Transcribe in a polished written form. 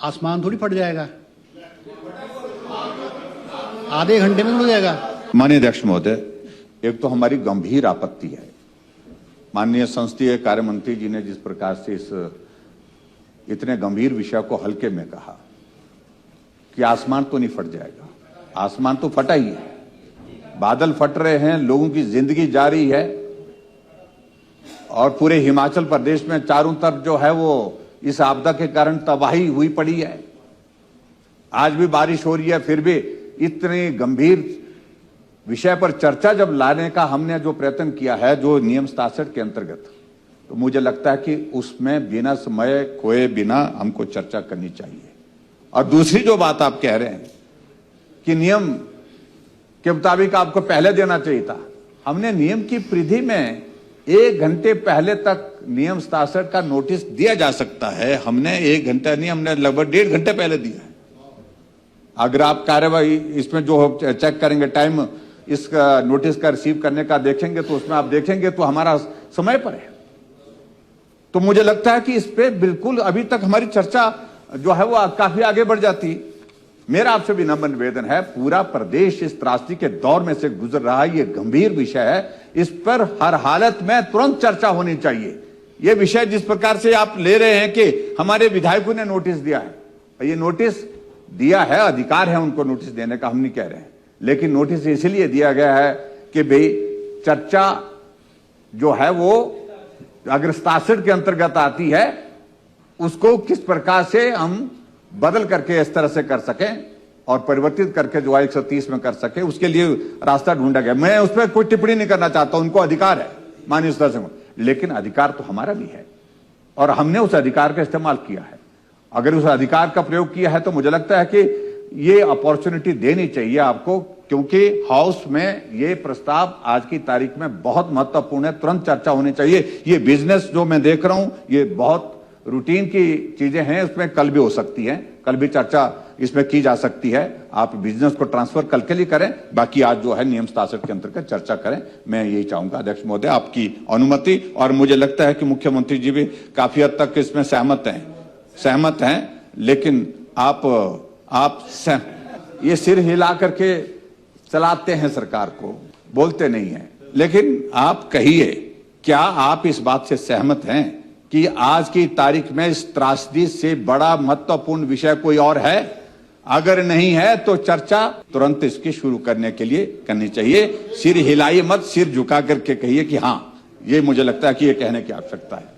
आसमान थोड़ी फट जाएगा, आधे घंटे में उड़ जाएगा। माननीय अध्यक्ष महोदय, एक तो हमारी गंभीर आपत्ति है, माननीय संसदीय कार्य मंत्री जी ने जिस प्रकार से इस इतने गंभीर विषय को हल्के में कहा कि आसमान तो नहीं फट जाएगा। आसमान तो फटा ही है, बादल फट रहे हैं, लोगों की जिंदगी जा रही है और पूरे हिमाचल प्रदेश में चारों तरफ जो है वो इस आपदा के कारण तबाही हुई पड़ी है। आज भी बारिश हो रही है, फिर भी इतने गंभीर विषय पर चर्चा जब लाने का हमने जो प्रयत्न किया है, जो नियम 67 के अंतर्गत, तो मुझे लगता है कि उसमें बिना समय खोए बिना हमको चर्चा करनी चाहिए। और दूसरी जो बात आप कह रहे हैं कि नियम के मुताबिक आपको पहले देना चाहिए था, हमने नियम की परिधि में 1 घंटे पहले तक नियम 67 का नोटिस दिया जा सकता है। हमने 1 घंटा नहीं, हमने लगभग 1.5 घंटे पहले दिया है। अगर आप कार्यवाही इसमें जो चेक करेंगे, टाइम इस नोटिस का रिसीव करने का देखेंगे, तो उसमें आप देखेंगे तो हमारा समय पर है। तो मुझे लगता है कि इस पे बिल्कुल अभी तक हमारी चर्चा जो है वो काफी आगे बढ़ जाती। मेरा आपसे भी नम्र निवेदन है, पूरा प्रदेश इस त्रासदी के दौर में से गुजर रहा है, ये गंभीर विषय है, इस पर हर हालत में तुरंत चर्चा होनी चाहिए। ये विषय जिस प्रकार से आप ले रहे हैं कि हमारे विधायकों ने नोटिस दिया है, ये नोटिस दिया है, अधिकार है उनको नोटिस देने का, हम नहीं कह रहे हैं, लेकिन नोटिस इसलिए दिया गया है कि भाई चर्चा जो है वो अगर 67 के अंतर्गत आती है, उसको किस प्रकार से हम बदल करके इस तरह से कर सकें और परिवर्तित करके जो 130 में कर सके, उसके लिए रास्ता ढूंढा गया। मैं उस पर कोई टिप्पणी नहीं करना चाहता, उनको अधिकार है माननीय सदस्य, लेकिन अधिकार तो हमारा भी है और हमने उस अधिकार का इस्तेमाल किया है। अगर उस अधिकार का प्रयोग किया है तो मुझे लगता है कि ये अपॉर्चुनिटी देनी चाहिए आपको, क्योंकि हाउस में ये प्रस्ताव आज की तारीख में बहुत महत्वपूर्ण है, तुरंत चर्चा होनी चाहिए। ये बिजनेस जो मैं देख रहा हूं, ये बहुत रूटीन की चीजें हैं, उसमें कल भी हो सकती हैं, कल भी चर्चा इसमें की जा सकती है। आप बिजनेस को ट्रांसफर कल के लिए करें, बाकी आज जो है नियम 67 के अंतर्गत चर्चा करें। मैं यही चाहूंगा अध्यक्ष महोदय, आपकी अनुमति। और मुझे लगता है कि मुख्यमंत्री जी भी काफी हद तक इसमें सहमत हैं, लेकिन आप ये सिर हिला करके चलाते हैं सरकार को, बोलते नहीं हैं। लेकिन आप कहिए, क्या आप इस बात से सहमत हैं कि आज की तारीख में इस त्रासदी से बड़ा महत्वपूर्ण विषय कोई और है? अगर नहीं है तो चर्चा तुरंत इसकी शुरू करने के लिए करनी चाहिए। सिर हिलाइए मत, सिर झुका करके कहिए कि हाँ, ये मुझे लगता है कि ये कहने की आवश्यकता है।